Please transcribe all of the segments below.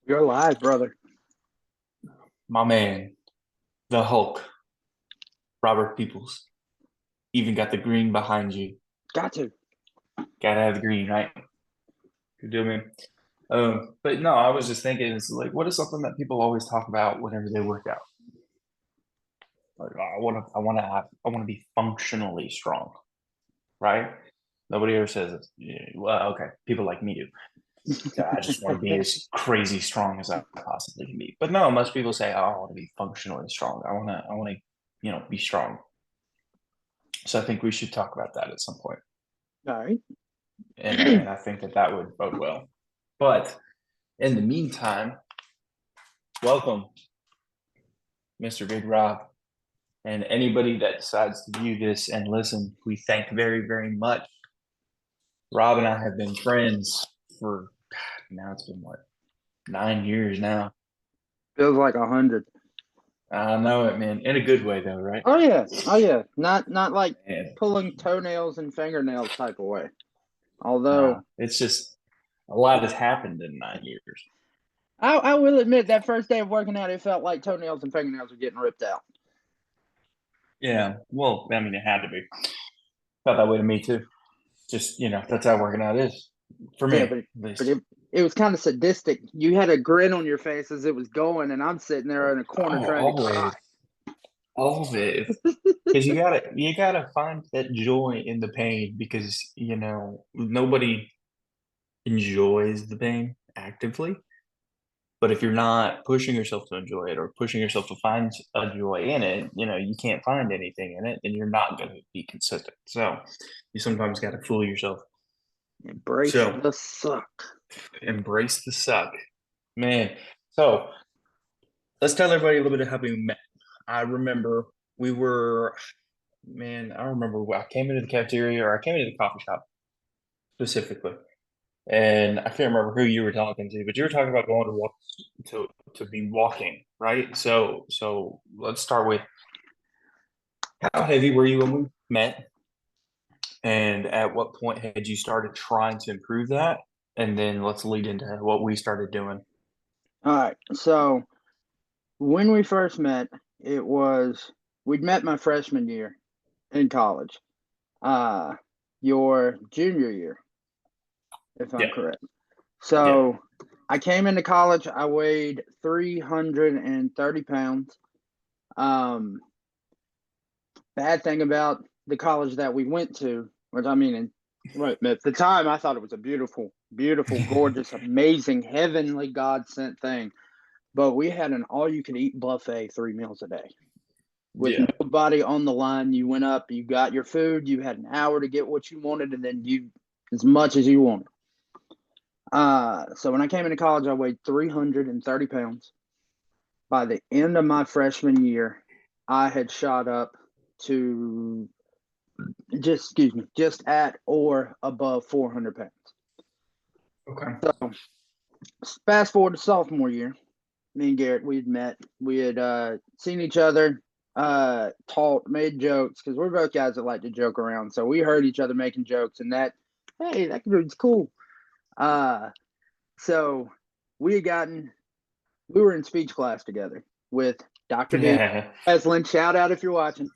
You're alive, brother. My man, the Hulk, Robert Peoples, even got the green behind you. Got to. Gotta have the green, right? You do me. But no, I was just thinking, it's like, what is something that people always talk about whenever they work out? Like, oh, I want to be functionally strong, right? Nobody ever says, it. Yeah, well, okay, people like me do. So I just want to be as crazy strong as I possibly can be. But no, most people say, oh, I want to be functionally strong. I want to, be strong. So I think we should talk about that at some point. All right. And I think that that would bode well. But in the meantime, welcome, Mr. Big Rob, and anybody that decides to view this and listen. We thank very, very much. Rob and I have been friends for now. It's been what 9 years now. Feels like 100. I know it, man. In a good way, though, right? Oh yeah. Oh yeah. Not like Man, pulling toenails and fingernails type of way. Although it's just a lot has happened in 9 years. I will admit that first day of working out, it felt like toenails and fingernails were getting ripped out. Yeah, well, I mean, it had to be. Felt that way to me too. Just that's how working out is for me, Yeah, at but least. it was kind of sadistic. You had a grin on your face as it was going, and I'm sitting there in a corner Oh, trying to cry. always, always. Because you gotta find that joy in the pain because nobody enjoys the pain actively. But if you're not pushing yourself to enjoy it or pushing yourself to find a joy in it, you can't find anything in it, and you're not going to be consistent. So you sometimes got to fool yourself. Embrace So the suck. embrace the suck, man. So let's tell everybody a little bit of how we met. I remember we were, man, I remember I came into the cafeteria or I came into the coffee shop specifically. And I can't remember who you were talking to, but you were talking about going to walk to be walking, right? So let's start with how heavy were you when we met, and at what point had you started trying to improve that? And then let's lead into what we started doing. All right. So when we first met, it was we'd met my freshman year in college. Uh, your junior year, if I'm Yeah, correct. yeah. So I came into college. I weighed 330 pounds. Um, Bad thing about the college that we went to, which I mean, right at the time, I thought it was a beautiful, beautiful, gorgeous, amazing, heavenly, God sent thing. But we had an all you could eat buffet 3 meals a day with Yeah. nobody on the line. You went up, you got your food, you had an hour to get what you wanted, and then you as much as you wanted. So when I came into college, I weighed 330 pounds. By the end of my freshman year, I had shot up to just at or above 400 pounds. Okay. So fast forward to sophomore year, me and Garrett, we had met. We had seen each other, talked, made jokes because we're both guys that like to joke around. So we heard each other making jokes, and hey, that dude's cool. Uh, so we had gotten, we were in speech class together with Dr. D. Yeah. Eslin. Shout out if you're watching.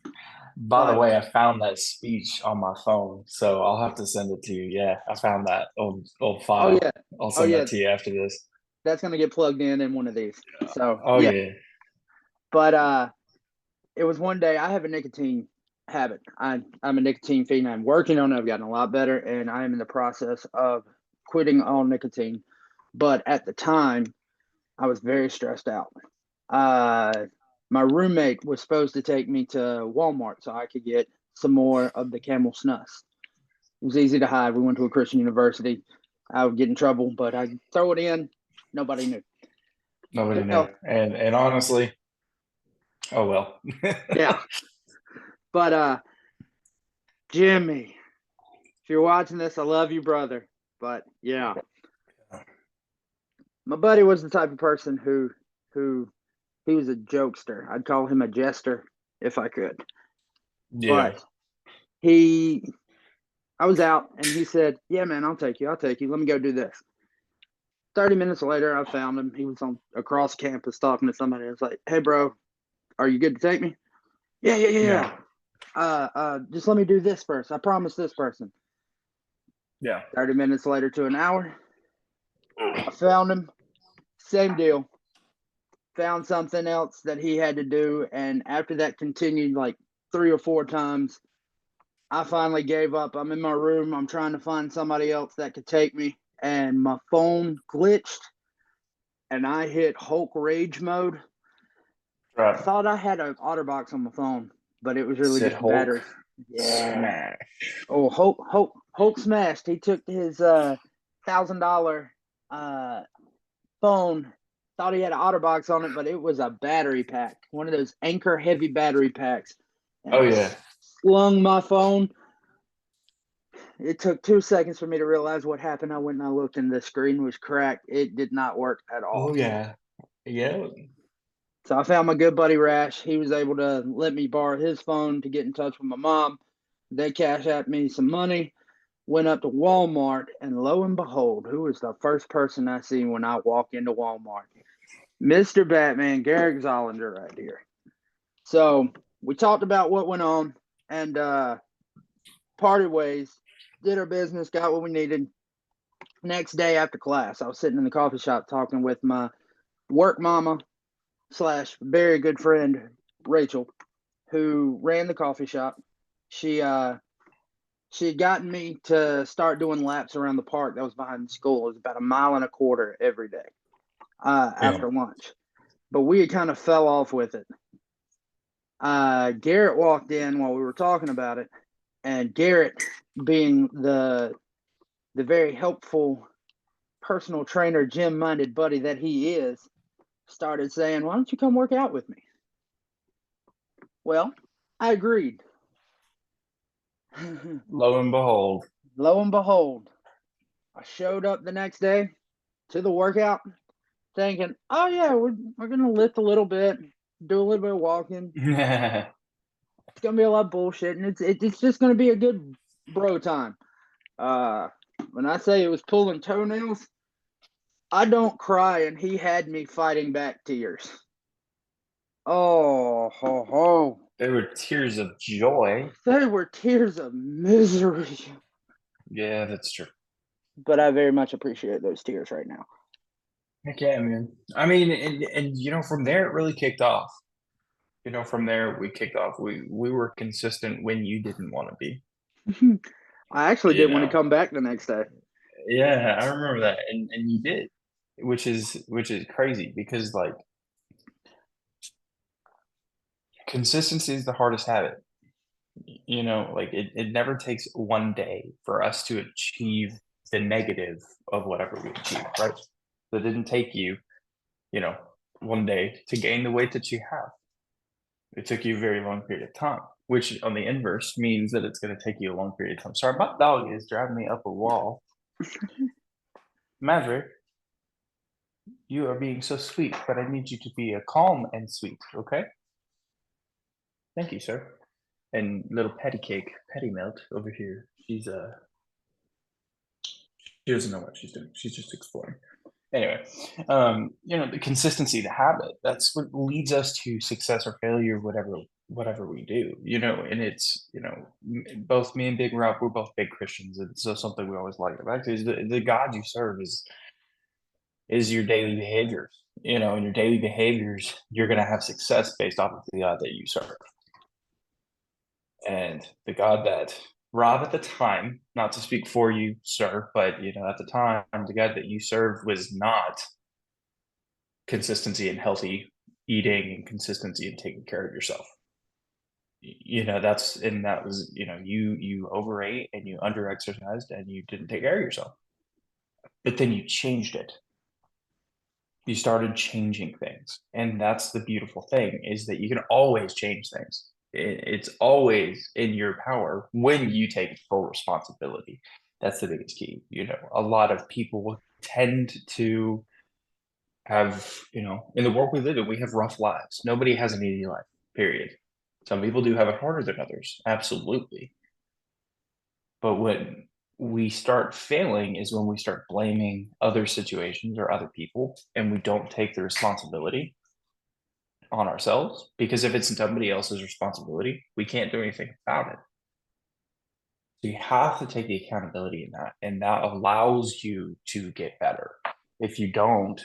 By the But way, I found that speech on my phone, so I'll have to send it to you. Yeah, I found that old oh file. yeah, I'll oh send yeah, that to you after this. that's gonna get plugged in one of these. So Oh yeah, yeah. but it was one day. I have a nicotine habit. I'm a nicotine fiend. I'm working on it. I've gotten a lot better, and I am in the process of quitting all nicotine. But at the time, I was very stressed out. Uh, my roommate was supposed to take me to Walmart so I could get some more of the Camel Snus. It was easy to hide. We went to a Christian university. I would get in trouble, but I'd throw it in. Nobody knew. Nobody knew. Well, And honestly, oh well. yeah. But Jimmy, if you're watching this, I love you, brother. But yeah, my buddy was the type of person who he was a jokester. I'd call him a jester if I could. Yeah. But he, I was out and he said, "Yeah, man, I'll take you. I'll take you. Let me go do this." 30 minutes later, I found him. He was on across campus talking to somebody. I was like, "Hey, bro, are you good to take me?" Yeah, yeah, yeah. Yeah. Just let me do this first. I promise this person. Yeah. 30 minutes later to an hour, I found him. Same deal. Found something else that he had to do. And after that continued like 3 or 4 times, I finally gave up. I'm in my room. I'm trying to find somebody else that could take me. And my phone glitched and I hit Hulk rage mode. I Right. thought I had an OtterBox on my phone, but it was really Said just the Hulk battery. Yeah. smash. Oh, Hulk smashed. He took his $1,000 phone. Thought he had an OtterBox on it, but it was a battery pack, one of those Anchor heavy battery packs, Oh and yeah. slung my phone. It took 2 seconds for me to realize what happened. I went and I looked, and the screen was cracked. It did not work at all. Oh yeah. Yeah. So I found my good buddy Rash. He was able to let me borrow his phone to get in touch with my mom. They cashed out me some money. Went up to Walmart, and lo and behold, who was the first person I seen when I walk into Walmart? Mr. Batman, Garrick Zollinger right here. So we talked about what went on and parted ways, did our business, got what we needed. Next day after class, I was sitting in the coffee shop talking with my work mama slash very good friend, Rachel, who ran the coffee shop. She had gotten me to start doing laps around the park that was behind the school. It was about a mile and a quarter every day Yeah. after lunch. But we had kind of fell off with it. Garrett walked in while we were talking about it, and Garrett, being the very helpful personal trainer, gym-minded buddy that he is, started saying, "Why don't you come work out with me?" Well, I agreed. Lo and behold. Lo and behold, I showed up the next day to the workout thinking, "Oh yeah, we're gonna lift a little bit, do a little bit of walking. Yeah. It's gonna be a lot of bullshit, and it's just gonna be a good bro time." Uh, when I say it was pulling toenails, I don't cry, and he had me fighting back tears. Oh, ho, ho. They were tears of joy. They were tears of misery. Yeah, that's true. But I very much appreciate those tears right now. Heck yeah, man. I mean, and from there it really kicked off. From there we kicked off. We were consistent when you didn't want to be. I actually You didn't want to know. come back the next day. Yeah, I remember that. And you did, which is crazy because like consistency is the hardest habit. Like it never takes one day for us to achieve the negative of whatever we achieve, right? So it didn't take you, you know, one day to gain the weight that you have. It took you a very long period of time, which on the inverse means that it's going to take you a long period of time. Sorry, my dog is driving me up a wall. Maverick, you are being so sweet, but I need you to be calm and sweet, okay? Thank you, sir. And little Patty Melt over here. She doesn't know what she's doing. She's just exploring. Anyway, the consistency, the habit, that's what leads us to success or failure, whatever we do, and it's, both me and Big Rob, we're both big Christians. And so something we always like about is the God you serve is your daily behaviors, and your daily behaviors, you're going to have success based off of the God that you serve. And the God that Rob at the time, not to speak for you, sir, but at the time, the God that you served was not consistency in healthy eating and consistency in taking care of yourself. That was, you overate and you underexercised and you didn't take care of yourself. But then you changed it. You started changing things. And that's the beautiful thing, is that you can always change things. It's always in your power when you take full responsibility. That's the biggest key. A lot of people tend to have, in the world we live in, we have rough lives. Nobody has an easy life, period. Some people do have it harder than others, absolutely. But we start failing is when we start blaming other situations or other people, and we don't take the responsibility on ourselves. Because if it's somebody else's responsibility, we can't do anything about it. So you have to take the accountability in that, and that allows you to get better. If you don't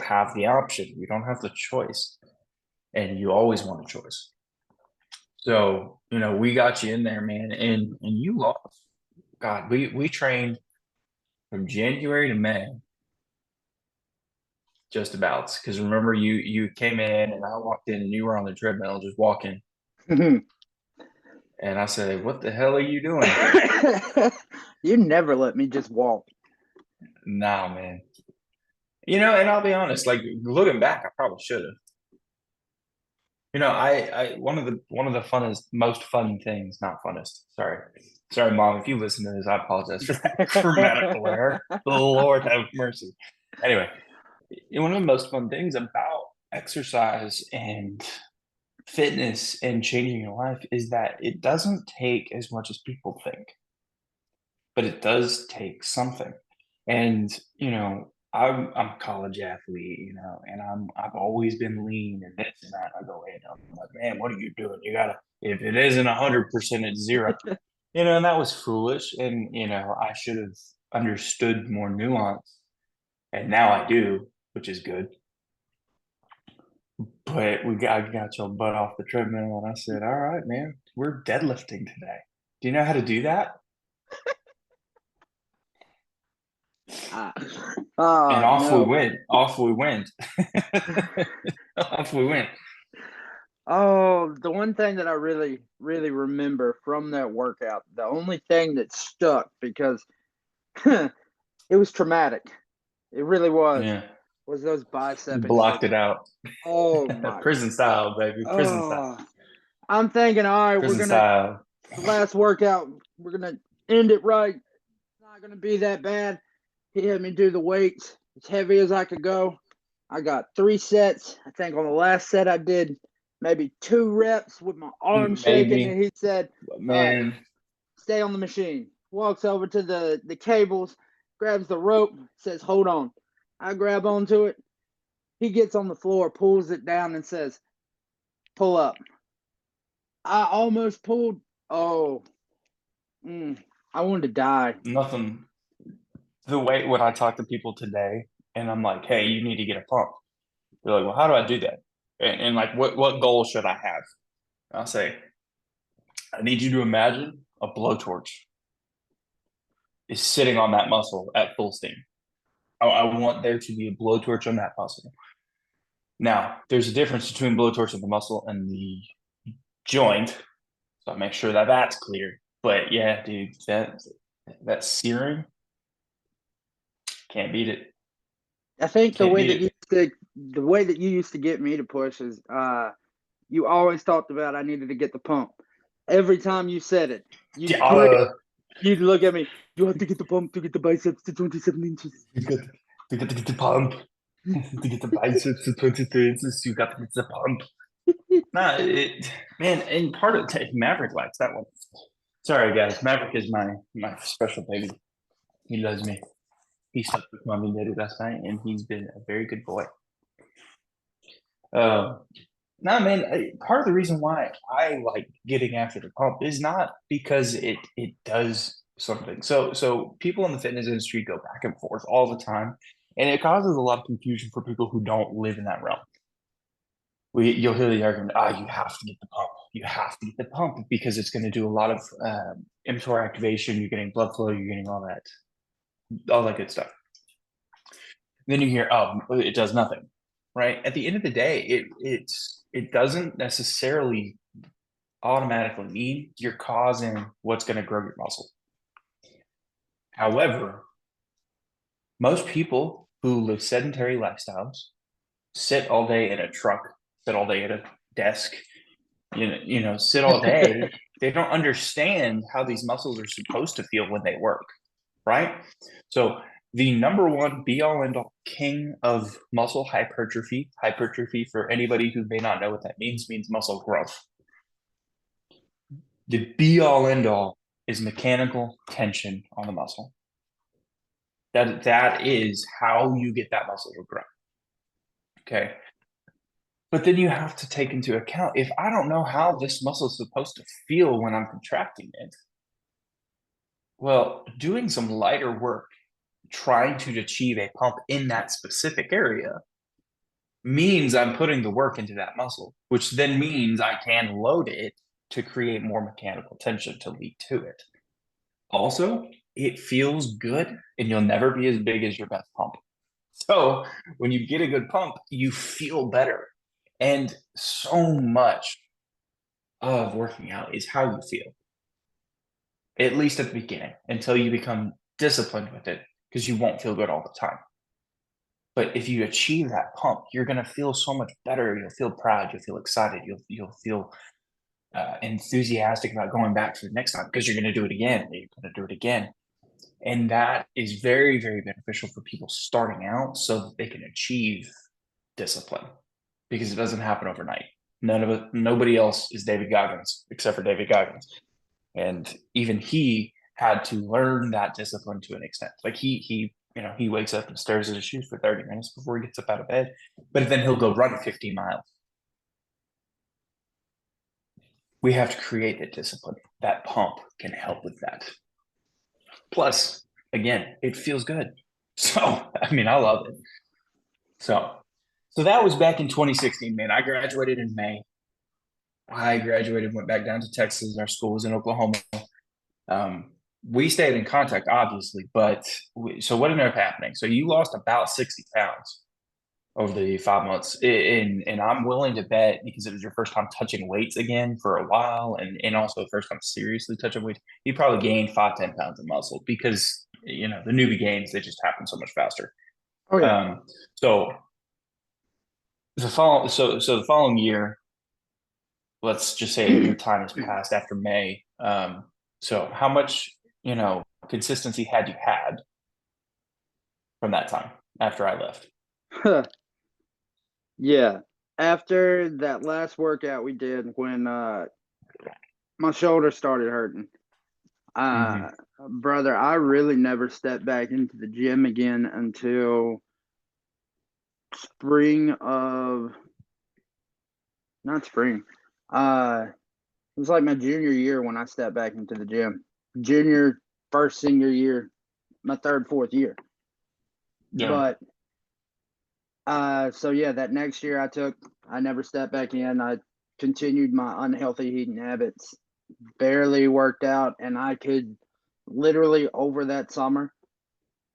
have the option, you don't have the choice, and you always want a choice. So, we got you in there, man, and you lost. God, we trained from January to May, just about. Because remember, you came in and I walked in and you were on the treadmill just walking, and I said, "What the hell are you doing?" You never let me just walk. Nah, man. And I'll be honest, like looking back, I probably should have. I one of the funnest, most fun things, not funnest. Sorry, mom, if you listen to this, I apologize for that grammatical error. Lord have mercy. Anyway, one of the most fun things about exercise and fitness and changing your life is that it doesn't take as much as people think, but it does take something. And I'm a college athlete, and I've always been lean and this and that. I go in, I'm like, man, what are you doing? You gotta, if it isn't 100%, it's zero. And that was foolish. And I should have understood more nuance, and now I do, which is good. But I got your butt off the treadmill, and I said, all right, man, we're deadlifting today. Do you know how to do that? And off we No. went. Off we went. Off we went. Oh, the one thing that I really, really remember from that workout, the only thing that stuck because it was traumatic. It really Yeah. was those bicep Blocked it extensions. out. Oh my. Prison style, baby. Prison style. Oh, I'm thinking, all right, Prison style. the last workout, we're gonna end it right. It's not gonna be that bad. He had me do the weights as heavy as I could go. I got 3 sets. I think on the last set I did maybe 2 reps with my arm shaking, Maybe. and he said, "All right, Man. stay on the machine." Walks over to the cables, grabs the rope, says, "Hold on." I grab onto it. He gets on the floor, pulls it down, and says, "Pull up." I almost pulled. Oh, I wanted to die. Nothing. The way when I talk to people today and I'm like, hey, you need to get a pump. They're like, well, how do I do that? And like, what goal should I have? I'll say, I need you to imagine a blowtorch is sitting on that muscle at full steam. I want there to be a blowtorch on that muscle. Now, there's a difference between blowtorch on the muscle and the joint, so I make sure that that's clear. But yeah, dude, that searing can't beat it. I think Can't beat it. the way that you used to get me to push is you always talked about I needed to get the pump. Every time you said it, Yeah, you'd look at me. You have to get the pump to get the biceps to 27 inches. you got to get the pump. To get the biceps to 23 inches, you got to get the pump. Nah, man, and part of Maverick likes that one. Sorry, guys. Maverick is my special baby. He loves me. He slept with mommy and daddy last night, and he's been a very good boy. Uh, no, man. Part of the reason why I like getting after the pump is not because it does something. So people in the fitness industry go back and forth all the time, and it causes a lot of confusion for people who don't live in that realm. You'll hear the argument, you have to get the pump. You have to get the pump because it's going to do a lot of mTOR activation. You're getting blood flow. You're getting all that good stuff. Then you hear, it does nothing, right? At the end of the day, it doesn't necessarily automatically mean you're causing what's going to grow your muscle. However, most people who live sedentary lifestyles sit all day in a truck, sit all day at a desk, sit all day. They don't understand how these muscles are supposed to feel when they work, right? So the number one be all end all king of muscle hypertrophy for anybody who may not know what that means muscle growth. The be all end all is mechanical tension on the muscle. That is how you get that muscle to grow. Okay. But then you have to take into account if I don't know how this muscle is supposed to feel when I'm contracting it, well, doing some lighter work, trying to achieve a pump in that specific area means I'm putting the work into that muscle, which then means I can load it to create more mechanical tension to lead to it. Also, it feels good and you'll never be as big as your best pump. So when you get a good pump, you feel better. And so much of working out is how you feel, at least at the beginning, until you become disciplined with it, because you won't feel good all the time. But if you achieve that pump, you're going to feel so much better. You'll feel proud. You'll feel excited. You'll feel enthusiastic about going back to the next time because you're going to do it again. You're going to do it again. And that is very, very beneficial for people starting out so that they can achieve discipline because it doesn't happen overnight. Nobody else is David Goggins except for David Goggins. And even he had to learn that discipline to an extent. Like he wakes up and stares at his shoes for 30 minutes before he gets up out of bed, but then he'll go run 15 miles. We have to create that discipline. That pump can help with that. Plus, again, it feels good. So, I mean, I love it. So that was back in 2016, man. I graduated in May. I graduated, went back down to Texas. Our school was in Oklahoma. We stayed in contact, obviously, but so what ended up happening? So you lost about 60 pounds over the 5 months, and I'm willing to bet because it was your first time touching weights again for a while, and also the first time seriously touching weights, you probably gained 5-10 pounds of muscle because the newbie gains, they just happen so much faster. Oh yeah. So the following year, let's just say a year time has passed after May. So how much consistency had you had from that time after I left? Yeah. After that last workout we did when my shoulder started hurting, Mm-hmm. brother, I really never stepped back into the gym again until spring of not spring. It was like my junior year when I stepped back into the gym. Junior, first senior year, my third, fourth year. Yeah. But so yeah, that next year I never stepped back in. I continued my unhealthy eating habits, barely worked out, and I could literally over that summer,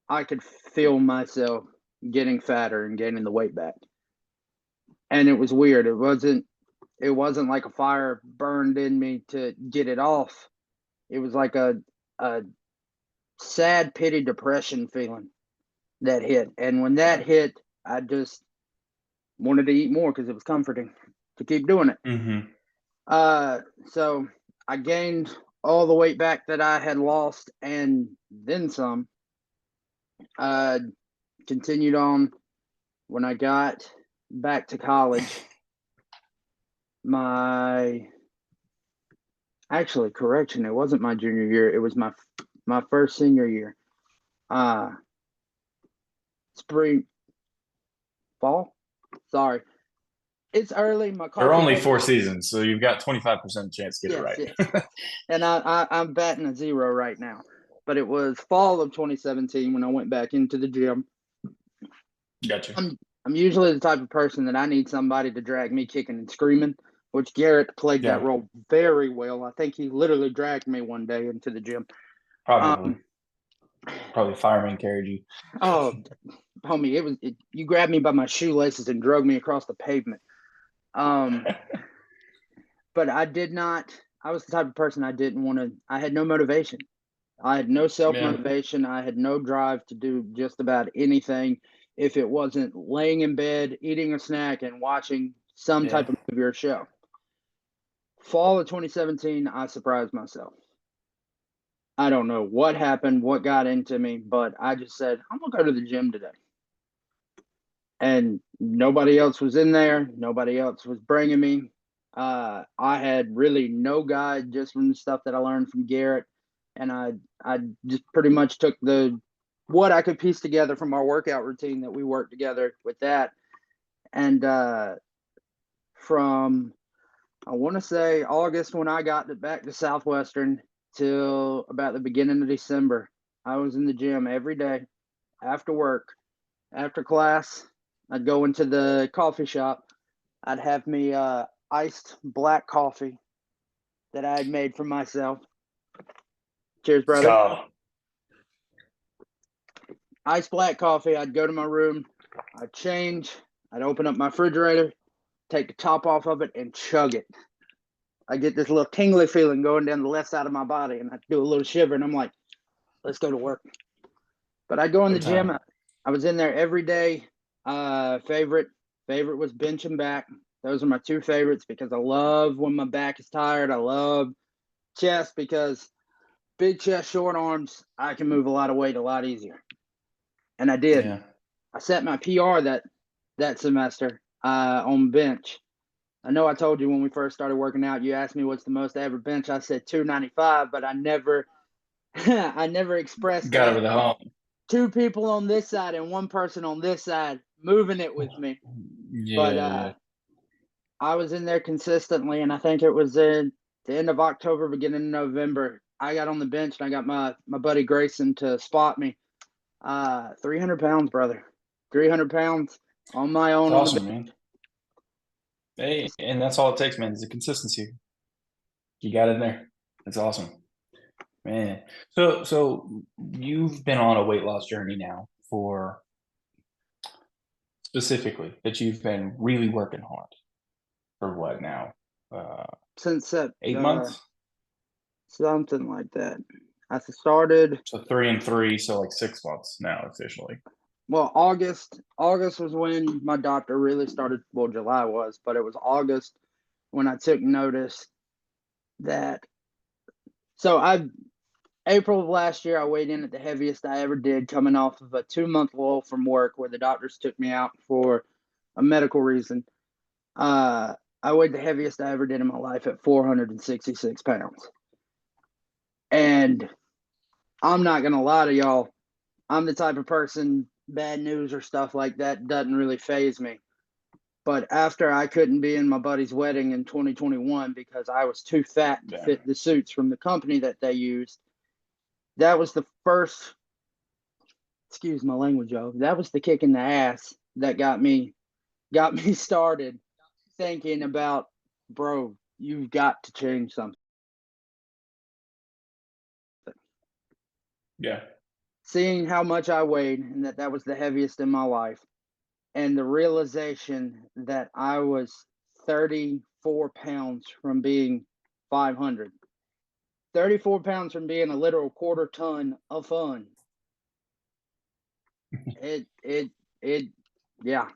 I could feel myself getting fatter and gaining the weight back. And it was weird. It wasn't like a fire burned in me to get it off. It was like a sad pity depression feeling that hit. And when that hit, I just wanted to eat more because it was comforting to keep doing it. Mm-hmm. So I gained all the weight back that I had lost and then some. Uh, Continued on when I got back to college. My actually correction, it wasn't my junior year. It was my first senior year. Uh, Spring, fall. Sorry, it's early. My There are coffee only hasn't. 4 seasons, so you've got 25% chance to get it Yes, right. yes. And I'm batting a zero right now. But it was fall of 2017 when I went back into the gym. Gotcha. I'm usually the type of person that I need somebody to drag me kicking and screaming, which Garrett played that Yeah, role very well. I think he literally dragged me one day into the gym. probably. Um, Probably fireman carried you. oh, homie, you grabbed me by my shoelaces and drug me across the pavement. But I did not. I was the type of person I didn't want to. I had no motivation. I had no self Yeah. motivation. I had no drive to do just about anything if it wasn't laying in bed, eating a snack, and watching some Yeah. type of movie or show. Fall of 2017, I surprised myself. I don't know what happened, what got into me, but I just said, I'm going to go to the gym today. And nobody else was in there. Nobody else was bringing me. I had really no guide just from the stuff that I learned from Garrett. and I just pretty much took the what I could piece together from our workout routine that we worked together with that, and from I want to say August when I got back to Southwestern till about the beginning of December, I was in the gym every day after work, after class. I'd go into the coffee shop. I'd have me iced black coffee that I had made for myself. Cheers, brother. God. Iced black coffee. I'd go to my room. I'd change. I'd open up my refrigerator, take the top off of it, and chug it. I get this little tingly feeling going down the left side of my body, and I do a little shiver, and I'm like, let's go to work. But I go in the gym. I was in there every day. Favorite was bench and back. Those are my two favorites because I love when my back is tired. I love chest because big chest, short arms, I can move a lot of weight a lot easier. And I did. Yeah. I set my PR that semester on bench. I know I told you when we first started working out, you asked me what's the most I ever bench. I said 295, but I never I never expressed Got that. over the hump. Two people on this side and one person on this side moving it with me. But Yeah. I was in there consistently, and I think it was in the end of October, beginning of November. I got on the bench and I got my buddy Grayson to spot me. 300 pounds, brother. 300 pounds on my own It's on the awesome, bench. man. Hey, and that's all it takes, man, is the consistency. You got in there. That's awesome. Man. So you've been on a weight loss journey now for specifically that you've been really working hard for what now? Uh, Since 8 months? something like that. I started. So 3 and 3, so like 6 months now officially. Well, August. August was when my doctor really started. Well, July was, but it was August when I took notice that. So April of last year, I weighed in at the heaviest I ever did, coming off of a 2 month lull from work where the doctors took me out for a medical reason. I weighed the heaviest I ever did in my life at 466 pounds. And I'm not going to lie to y'all, I'm the type of person, bad news or stuff like that doesn't really phase me. But after I couldn't be in my buddy's wedding in 2021 because I was too fat to Yeah. fit the suits from the company that they used, that was the first, excuse my language, y'all. That was the kick in the ass that got me started thinking about, bro, you've got to change something. Yeah. Seeing how much I weighed and that was the heaviest in my life, and the realization that I was 34 pounds from being 500, 34 pounds from being a literal quarter ton of fun. It, yeah.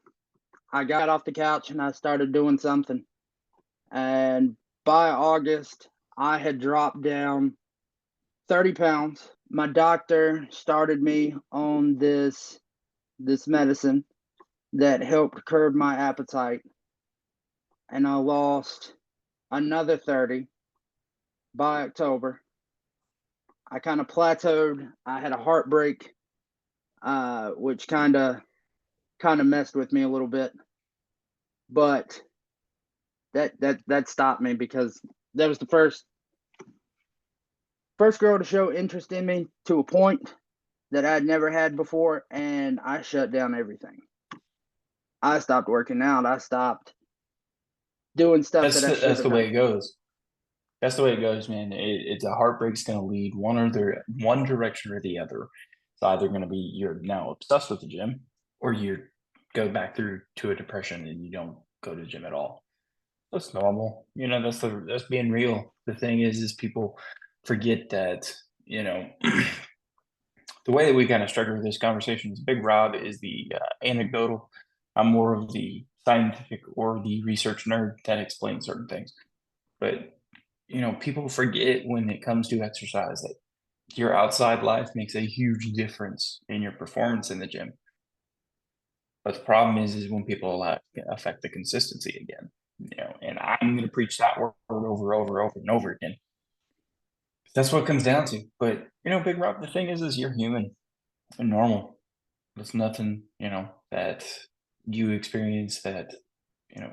I got off the couch and I started doing something. And by August, I had dropped down 30 pounds. My doctor started me on this medicine that helped curb my appetite, and I lost another 30 by October. I kind of plateaued. I had a heartbreak, which kind of messed with me a little bit, but that stopped me because that was the first girl to show interest in me to a point that I'd never had before, and I shut down everything. I stopped working out. I stopped doing stuff that I should That's have the way done. it goes. That's the way it goes, man. It's a heartbreak's going to lead one direction or the other. It's either going to be you're now obsessed with the gym, or you go back through to a depression and you don't go to the gym at all. That's normal. That's being real. The thing is people forget that the way that we kind of structure this conversation is Big Rob is the anecdotal. I'm more of the scientific or the research nerd that explains certain things. But people forget when it comes to exercise that your outside life makes a huge difference in your performance in the gym. But the problem is when people allow it to affect the consistency again. And I'm going to preach that word over and over and over again. That's what it comes down to. But Big Rob, the thing is you're human and normal. There's nothing, that you experience that,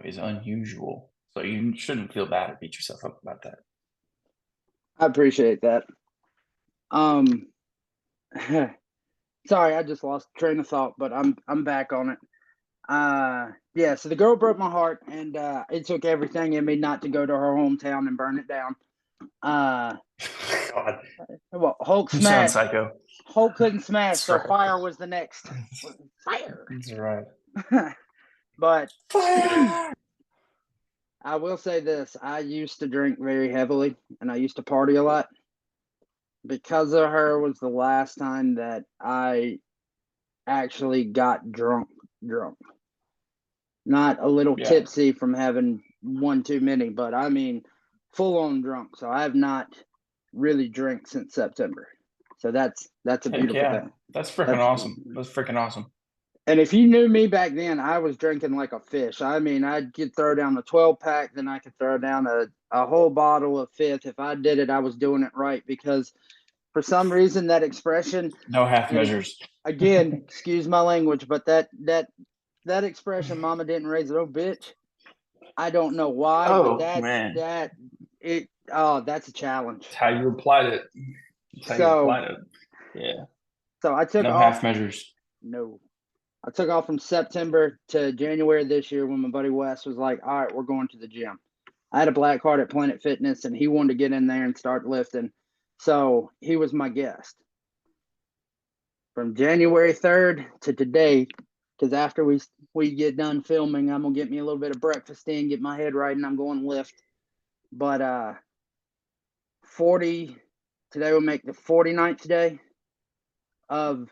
is unusual. So you shouldn't feel bad or beat yourself up about that. I appreciate that. Um, sorry, I just lost train of thought, but I'm back on it. Yeah, so the girl broke my heart, and it took everything in me not to go to her hometown and burn it down. Uh, God, well, Hulk you sound smashed. psycho. Hulk couldn't smash, That's so right. fire was the next. Fire. That's right. But Fire! I will say this: I used to drink very heavily, and I used to party a lot. Because of her was the last time that I actually got drunk, drunk. Not a little Yeah. tipsy from having one too many, but I mean full on drunk. So I have not really drank since September. So that's a Heck beautiful yeah. thing. That's freaking That's awesome. That's freaking awesome. And if you knew me back then, I was drinking like a fish. I mean, I'd get throw down a 12 pack, then I could throw down a whole bottle of fifth. If I did it, I was doing it right because for some reason that expression, No half and measures. again, excuse my language, but that expression, "Mama didn't raise a little bitch." I don't know why, but Oh man. that's a challenge. That's how you applied it. That's how you So applied it. Yeah. so I took No off. half measures. No, I took off from September to January this year when my buddy Wes was like, "All right, we're going to the gym." I had a black card at Planet Fitness, and he wanted to get in there and start lifting, so he was my guest from January 3rd to today. Because after we get done filming, I'm gonna get me a little bit of breakfast in, get my head right, and I'm going to lift. But 40 today will make the 49th day of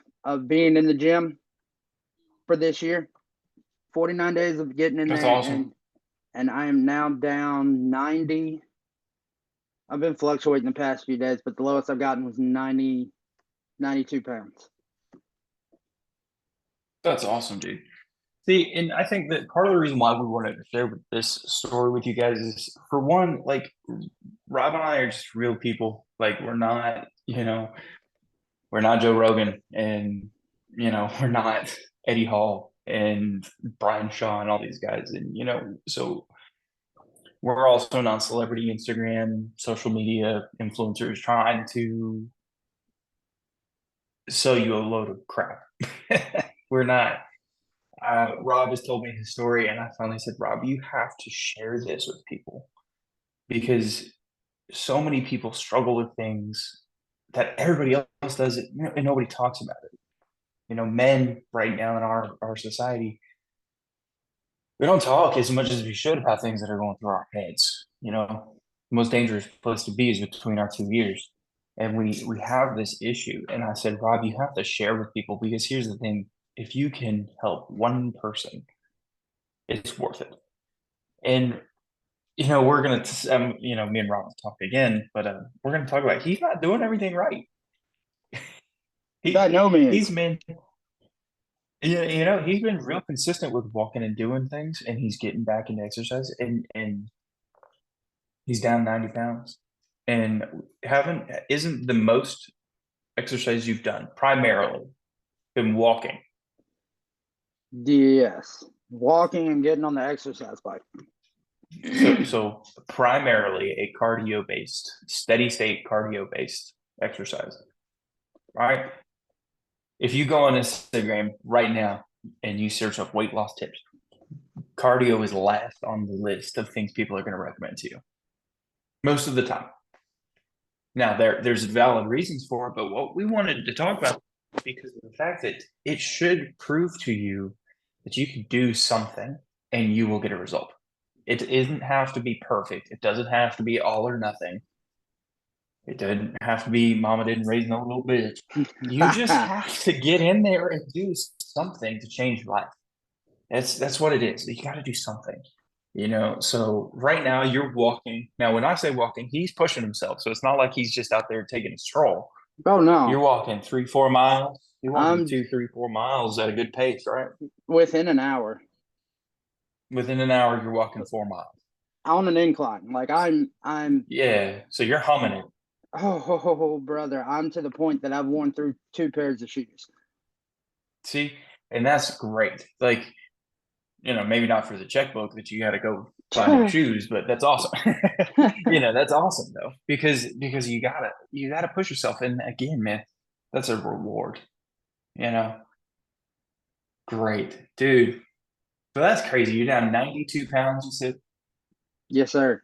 being in the gym for this year. 49 days of getting in That's there, awesome. and I am now down 90. I've been fluctuating the past few days, but the lowest I've gotten was 92 pounds. That's awesome, dude. See, and I think that part of the reason why we wanted to share this story with you guys is for one, like Rob and I are just real people. Like we're not Joe Rogan and we're not Eddie Hall and Brian Shaw and all these guys. And so we're also not celebrity Instagram, social media influencers trying to sell you a load of crap. We're not. Rob has told me his story, and I finally said, Rob, you have to share this with people because so many people struggle with things that everybody else does, and nobody talks about it. Men right now in our society, we don't talk as much as we should about things that are going through our heads. The most dangerous place to be is between our two ears. And we have this issue. And I said, Rob, you have to share with people because here's the thing. If you can help one person, it's worth it. And we're gonna, me and Rob will talk again, but we're gonna talk about he's not doing everything right. By He no he's means. been, he's been real consistent with walking and doing things, and he's getting back into exercise, and he's down 90 pounds, and haven't isn't the most exercise you've done primarily been walking. Yes, walking and getting on the exercise bike. So primarily a cardio based, steady state cardio based exercise, right? If you go on Instagram right now and you search up weight loss tips, cardio is last on the list of things people are going to recommend to you most of the time. Now there's valid reasons for it, but what we wanted to talk about because of the fact that it should prove to you that you can do something and you will get a result. It doesn't have to be perfect. It doesn't have to be all or nothing. It doesn't have to be mama didn't raise no little bitch. You just have to get in there and do something to change your life. That's what it is. You got to do something. So right now you're walking. Now, when I say walking, he's pushing himself. So it's not like he's just out there taking a stroll. Oh You're no, walking 3, 4 miles. You're walking I'm 2, 3, 4 miles at a good pace, right? within an hour Within an hour, you're walking 4 miles. on an incline. Like I'm Yeah. So you're humming it. Oh, brother, I'm to the point that I've worn through two pairs of shoes. See, and that's great. Like, maybe not for the checkbook that you got to go buy new shoes, but that's awesome. That's awesome though, because you gotta push yourself. And again, man, that's a reward. You know, great, dude. So that's crazy. You're down 92 pounds. You said Yes, sir.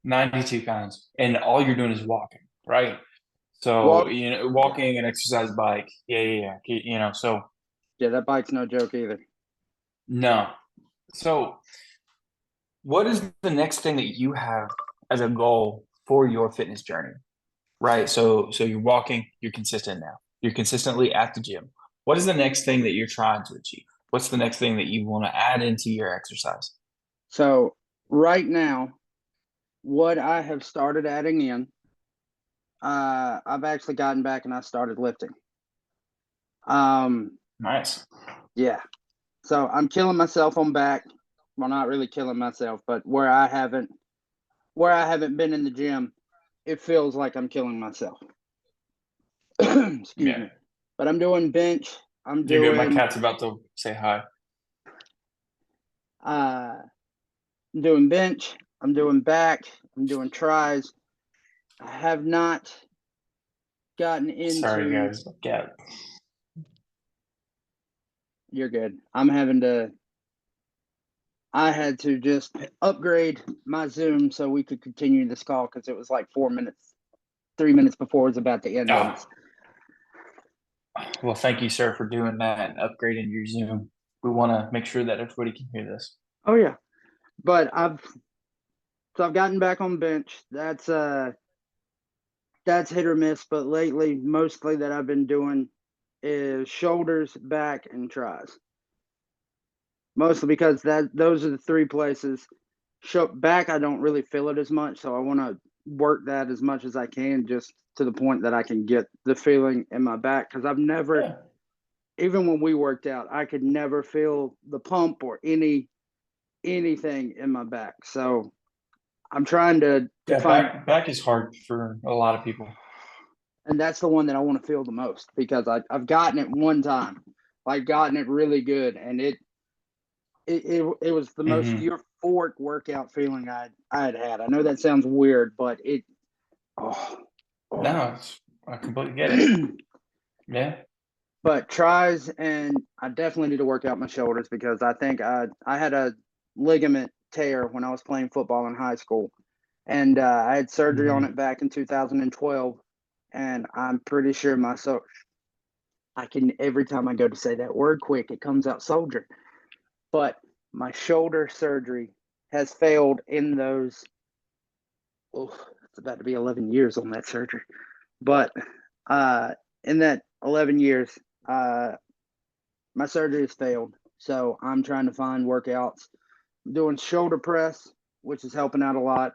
92 pounds, and all you're doing is walking, right? So Walk. walking and exercise bike. Yeah, yeah, yeah. So Yeah, that bike's no joke either. no. So what is the next thing that you have as a goal for your fitness journey? Right. So you're walking, you're consistent now. You're consistently at the gym. What is the next thing that you're trying to achieve? What's the next thing that you want to add into your exercise? So right now, what I have started adding in, I've actually gotten back and I started lifting. Um, Nice. yeah. So I'm killing myself on back. Well, not really killing myself, but where I haven't been in the gym, it feels like I'm killing myself. Excuse Yeah. me. But I'm doing bench. I'm You're good. My doing cat's about to say hi. uh I'm doing bench. I'm doing back. I'm doing tries. I have not gotten Sorry, into. guys. My cat. You're good. I had to just upgrade my Zoom so we could continue this call because it was like 4 minutes, 3 minutes before it was about to end on Oh, us. well, thank you, sir, for doing that and upgrading your Zoom. We want to make sure that everybody can hear this. Oh yeah, but I've gotten back on bench. That's hit or miss, but lately mostly that I've been doing is shoulders, back, and tries. Mostly because those are the three places. Back, I don't really feel it as much, so I want to work that as much as I can, just to the point that I can get the feeling in my back. Because I've never, Yeah. even when we worked out, I could never feel the pump or anything in my back. So I'm trying to Yeah, find, back is hard for a lot of people. and that's the one that I want to feel the most because I've gotten it one time, like gotten it really good, and it was the most Hmm. euphoric workout feeling I had had. I know that sounds weird, but oh, oh. No, I completely get it. Yeah. But tries, and I definitely need to work out my shoulders because I think I had a ligament tear when I was playing football in high school, and I had surgery on Hmm. it back in 2012, and I'm pretty sure I can every time I go to say that word quick, it comes out soldier. But my shoulder surgery has failed in those. Oh, it's about to be 11 years on that surgery. But uh, in that 11 years, uh, my surgery has failed. So I'm trying to find workouts. I'm doing shoulder press, which is helping out a lot.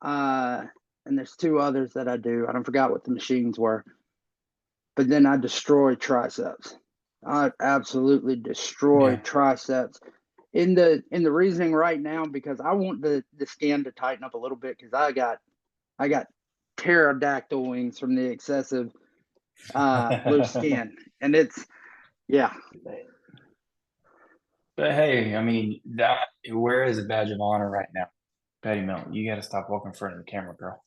Uh, and there's two others that I do. I don't forgot what the machines were. But then I destroy triceps. I absolutely destroy Yeah. triceps in the reasoning right now because I want the skin to tighten up a little bit because I got pterodactyl wings from the excessive loose skin, and it's yeah. But hey, I mean, that where is a badge of honor right now? Patty Milton, you got to stop walking in front of the camera, girl.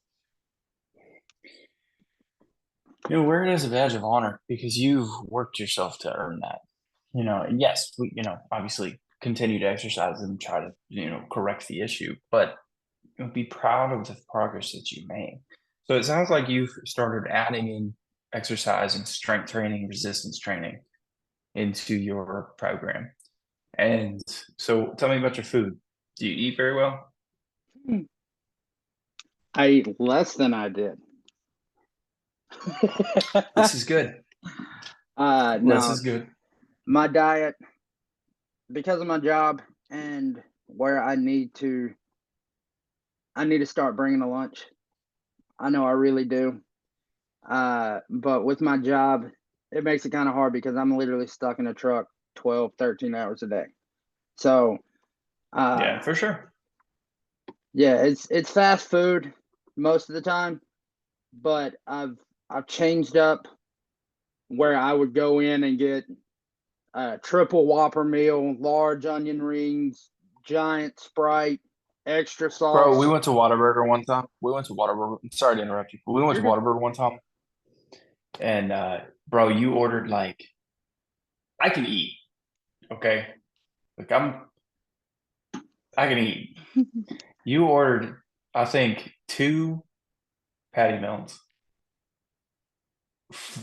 Where it is a badge of honor because you've worked yourself to earn that. And yes, we, obviously continue to exercise and try to, correct the issue, but be proud of the progress that you made. So it sounds like you've started adding in exercise and strength training, resistance training into your program. And so tell me about your food. Do you eat very well? I eat less than I did. This is good. This No, is good. my diet because of my job and where I need to start bringing a lunch. I know I really do. But with my job, it makes it kind of hard because I'm literally stuck in a truck 12, 13 hours a day. So, Yeah, uh, for sure. yeah, it's fast food most of the time. but I've changed up where I would go in and get a triple Whopper meal, large onion rings, giant Sprite, extra Bro, we sauce. went to Whataburger one time. We went to Whataburger. Sorry to interrupt you, but we went You're to good. Whataburger one time, and bro, you ordered like I can eat. Okay, like I can eat. You ordered, I think, two patty melts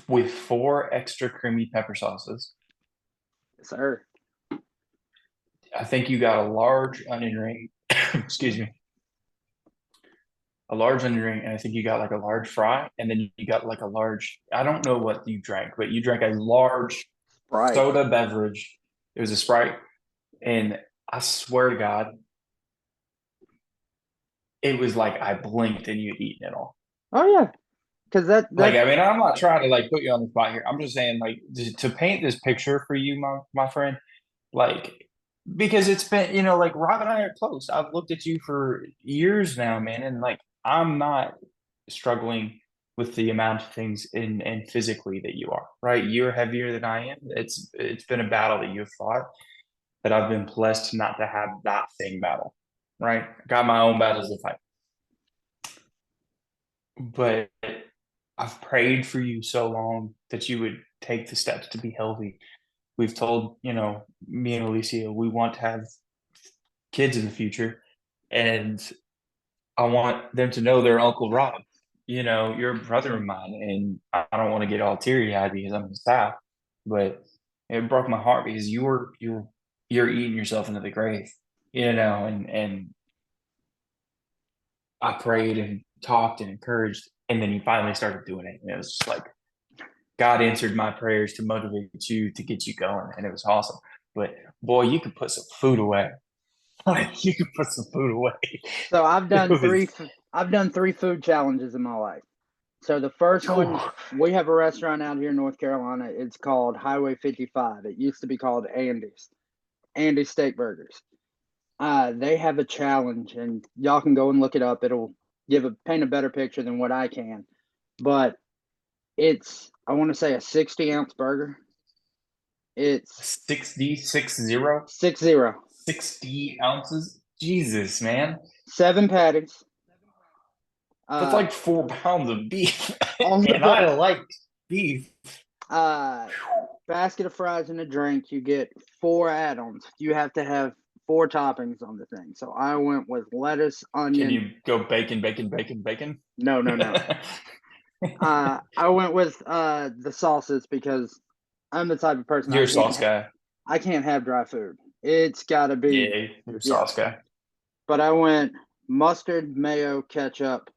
with four extra creamy pepper sauces. Sir. I think you got a large onion ring. Excuse me, a large onion ring, and I think you got like a large fry, and then you got like a large. I don't know what you drank, but you drank a large Sprite. soda beverage. It was a Sprite, and I swear to God, it was like I blinked and you'd eaten it all. Oh yeah, because Like, that I mean, I'm not trying to like put you on the spot here. I'm just saying, like, to paint this picture for you, my friend, like, because it's been, like Rob and I are close. I've looked at you for years now, man, and like, I'm not struggling with the amount of things in physically that you are, right? You're heavier than I am. It's been a battle that you've fought that I've been blessed not to have that same battle, right? I got my own battles to fight, but I've prayed for you so long that you would take the steps to be healthy. We've told, me and Alicia, we want to have kids in the future, and I want them to know their Uncle Rob. You're a brother of mine, and I don't want to get all teary eyed because I'm his pal, but it broke my heart because you're eating yourself into the grave, and I prayed and talked and encouraged, and then you finally started doing it, and it was just like God answered my prayers to motivate you to get you going, and it was awesome. But boy, you could put some food away. Like you could put some food away. so I've It done was, I've done three food challenges in my life. So the first one, whew. we have a restaurant out here in North Carolina. It's called Highway 55. It used to be called Andy's Steak Burgers. They have a challenge, and y'all can go and look it up. It'll paint a better picture than what I can. But it's, I want to say, a 60-ounce burger. It's 60, 60, 60 ounces. Jesus, man. 7 patties, That's uh, like 4 pounds of beef. on the And I bu- like beef. uh, basket of fries and a drink. You get 4 add-ons. You have to have 4 toppings on the thing. So I went with lettuce, Can onion. you go bacon, bacon, bacon, bacon? No, no, no. I went with the sauces because I'm the type of person You're a sauce guy. I can't have dry food. It's got to be, Yeah, you're a yeah. sauce guy. But I went mustard, mayo, ketchup,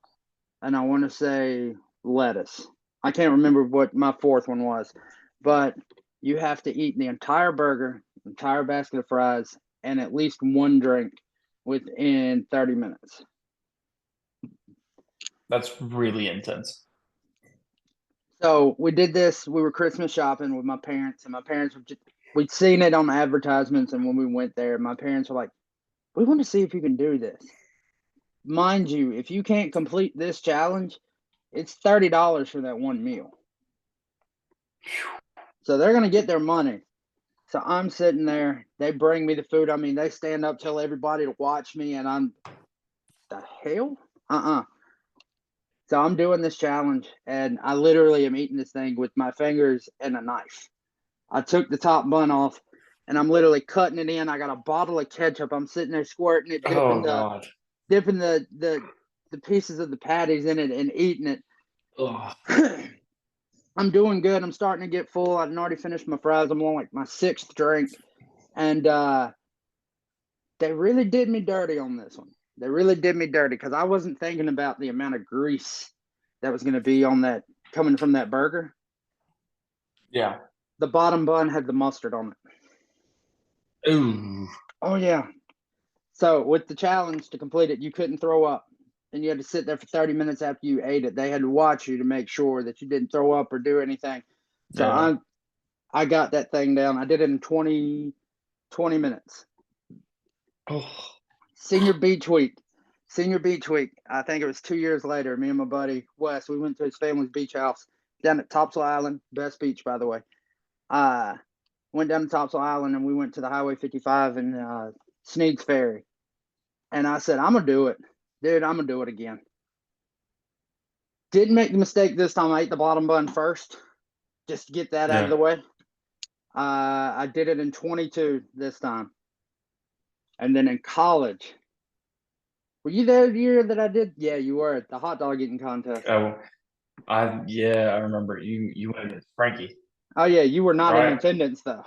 and I want to say lettuce. I can't remember what my fourth one was, but you have to eat the entire burger, entire basket of fries, and at least one drink within 30 minutes. That's really intense. So we did this. We were Christmas shopping with my parents, and my parents were we'd seen it on advertisements. And when we went there, my parents were like, "We want to see if you can do this." Mind you, if you can't complete this challenge, it's $30 for that one meal. So they're going to get their money. So I'm sitting there. They bring me the food. I mean, they stand up, tell everybody to watch me, and I'm, the hell? So I'm doing this challenge, and I literally am eating this thing with my fingers and a knife. I took the top bun off, and I'm literally cutting it in. I got a bottle of ketchup. I'm sitting there squirting it, Oh God. dipping the pieces of the patties in it, and eating it. Ugh. I'm doing good. I'm starting to get full. I've already finished my fries. I'm on like my sixth drink, and they really did me dirty on this one. They really did me dirty because I wasn't thinking about the amount of grease that was going to be on that, coming from that burger. Yeah. The bottom bun had the mustard on it. Ooh. Oh yeah. So with the challenge to complete it, you couldn't throw up, and you had to sit there for 30 minutes after you ate it. They had to watch you to make sure that you didn't throw up or do anything. So Yeah. I got that thing down. I did it in 20 minutes. Oh. Senior beach week. senior beach week. I think it was 2 years later. Me and my buddy Wes, we went to his family's beach house down at Topsail Island, best beach by the way. Uh, went down to Topsail Island and we went to the Highway 55 and Sneed's Ferry. And I said, I'm gonna do it, dude. I'm gonna do it again. Didn't make the mistake this time. I ate the bottom bun first, just to get that out of the Yeah. way. I did it in 22 this time, and then in college. Were you there the year that I did? Yeah, you were at the hot dog eating contest. Oh, I remember you went with Frankie, Oh yeah, you were not in right? attendance though.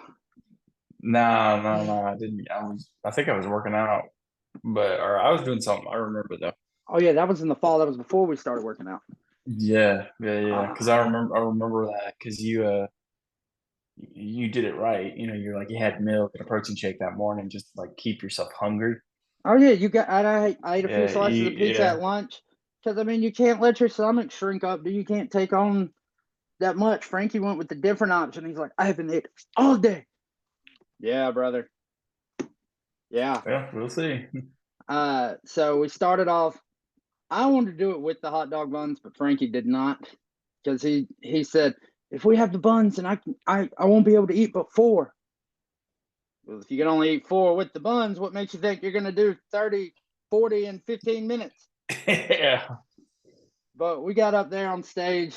No, no, no, I didn't. I think I was working out, or I was doing something. I remember though. Oh yeah, that was in the fall. That was before we started working out. Yeah, yeah, yeah. Because Uh, I remember that because you did it right. You're like you had milk and a protein shake that morning just to like keep yourself hungry. oh yeah, you got. I ate a few Yeah, slices of pizza yeah. at lunch because I mean you can't let your stomach shrink up. Do you can't take on that much. Frankie went with the different option. He's like, I haven't ate all day. Yeah, brother. Yeah. Yeah, we'll see. So we started off. I wanted to do it with the hot dog buns, but Frankie did not because he said if we have the buns and I won't be able to eat but four. Well, if you can only eat four with the buns, what makes you think you're gonna do 30, 40, and 15 minutes? Yeah. But we got up there on stage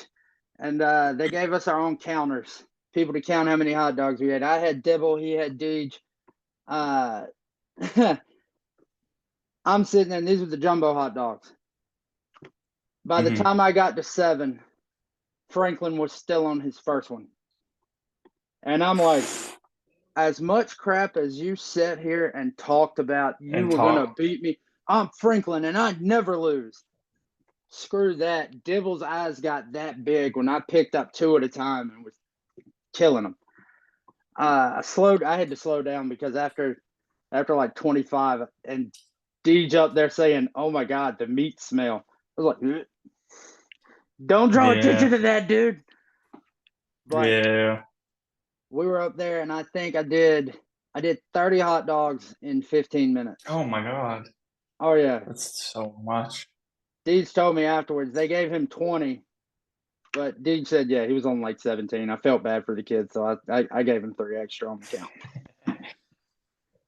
and they gave us our own counters, people to count how many hot dogs we had. I had Dibble, he had Deej. Uh, I'm sitting there, and these were the jumbo hot dogs. By the Hmm. time I got to seven, Franklin was still on his first one. And I'm like, as much crap as you sat here and talked about you And were going to talk. beat me, I'm Franklin and I never lose. Screw that. Dibble's eyes got that big when I picked up two at a time and was killing them. I had to slow down because after like 25 and Deej up there saying, "Oh my God, the meat smell." I was like, "Don't draw attention Yeah. to that, dude." But Yeah. we were up there, and I think I did 30 hot dogs in 15 minutes. Oh my God. Oh yeah, That's so much. Deej told me afterwards they gave him 20, but Deej said yeah he was on like 17. I felt bad for the kid, so I gave him three extra on the count.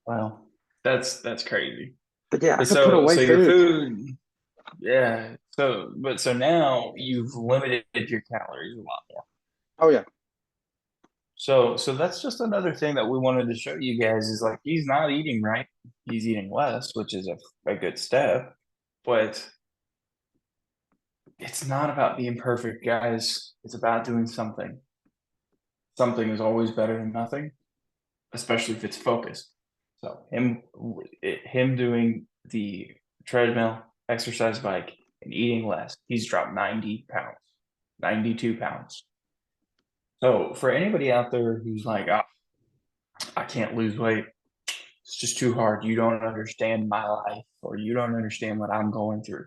Wow. That's crazy. But yeah, I But could put so away your food. food, yeah. So now you've limited your calories a lot more. Oh yeah, So that's just another thing that we wanted to show you guys is like he's not eating right. He's eating less, which is a good step. But it's not about being perfect, guys. It's about doing something. Something is always better than nothing, especially if it's focused. So him doing the treadmill, exercise bike, and eating less, he's dropped 90 pounds, 92 pounds. So for anybody out there who's like, oh, I can't lose weight, it's just too hard. You don't understand my life, or you don't understand what I'm going through.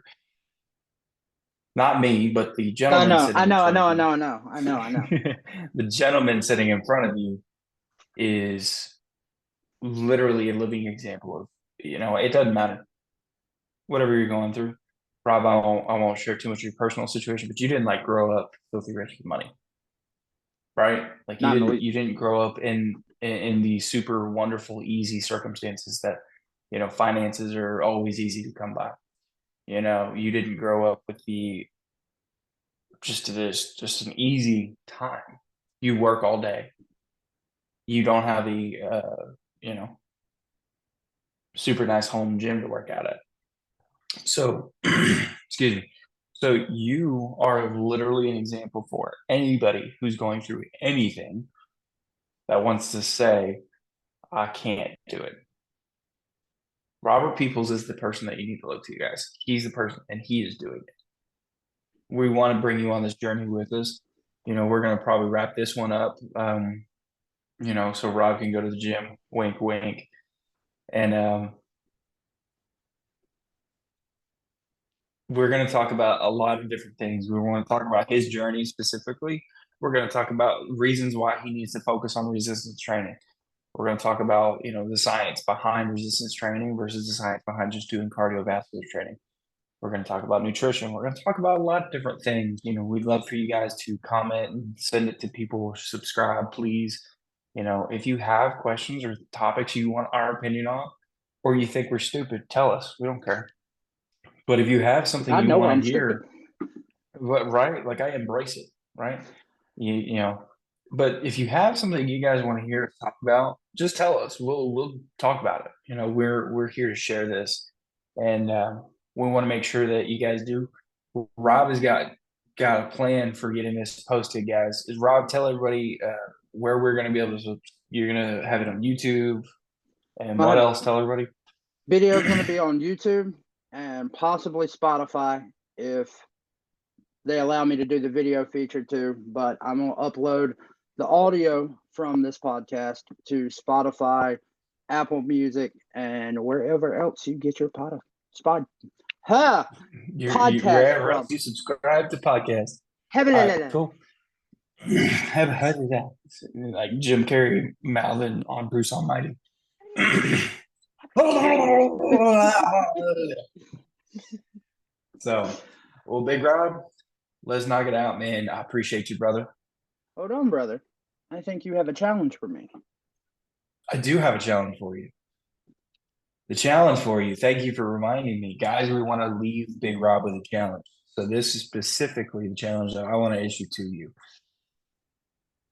Not me, but the I gentleman know, I sitting in know, I front of know, I you. know, I know, I know, I know. The gentleman sitting in front of you is literally a living example of, it doesn't matter whatever you're going through. Rob, I won't share too much of your personal situation, but you didn't like grow up filthy rich with money, right? Like you Not in the didn't least. you didn't grow up in the super wonderful, easy circumstances that, finances are always easy to come by. You didn't grow up with the just an easy time. You work all day. You don't have the you know, super nice home gym to work out at. So, excuse me. So you are literally an example for anybody who's going through anything that wants to say, I can't do it. Robert Peoples is the person that you need to look to, guys. He's the person, and he is doing it. We want to bring you on this journey with us. We're going to probably wrap this one up. So Rob can go to the gym. Wink, wink. And we're going to talk about a lot of different things. We want to talk about his journey specifically. We're going to talk about reasons why he needs to focus on resistance training. We're going to talk about, the science behind resistance training versus the science behind just doing cardiovascular training. We're going to talk about nutrition. We're going to talk about a lot of different things. We'd love for you guys to comment and send it to people. Subscribe, please. If you have questions or topics you want our opinion on, or you think we're stupid, tell us. We don't care. But if you have something I you know want I'm to hear, stupid. right? Like I embrace it, right? But if you have something you guys want to hear us talk about, just tell us. We'll talk about it. We're here to share this, and we want to make sure that you guys do. Rob has got a plan for getting this posted, guys. Is Rob, tell everybody where we're going to be able to. You're going to have it on YouTube, and what else? Tell everybody. Video is going to be on YouTube and possibly Spotify if they allow me to do the video feature too. But I'm going to upload the audio from this podcast to Spotify, Apple Music, and wherever else you get your podcast Wherever from. else you subscribe to podcasts. All right, cool. Have heard of that? Like Jim Carrey mouthing on Bruce Almighty. So, well, Big Rob, let's knock it out, man. I appreciate you, brother. Hold on, brother. I think you have a challenge for me. I do have a challenge for you. The challenge for you, thank you for reminding me. Guys, we want to leave Big Rob with a challenge. So this is specifically the challenge that I want to issue to you.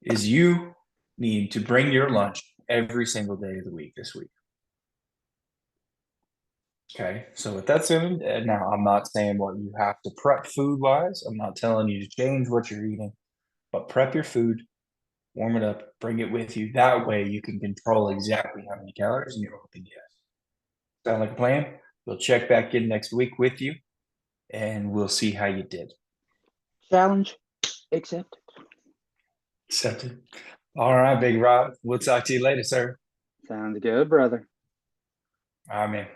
Is you need to bring your lunch every single day of the week this week. Okay, so with that said, now I'm not saying what you have to prep food-wise. I'm not telling you to change what you're eating, but prep your food, warm it up, bring it with you. That way you can control exactly how many calories in your open yes. Sound like a plan? We'll check back in next week with you, and we'll see how you did. Challenge accepted. Accepted. All right, Big Rob. We'll talk to you later, sir. Sounds good, brother. All right, man.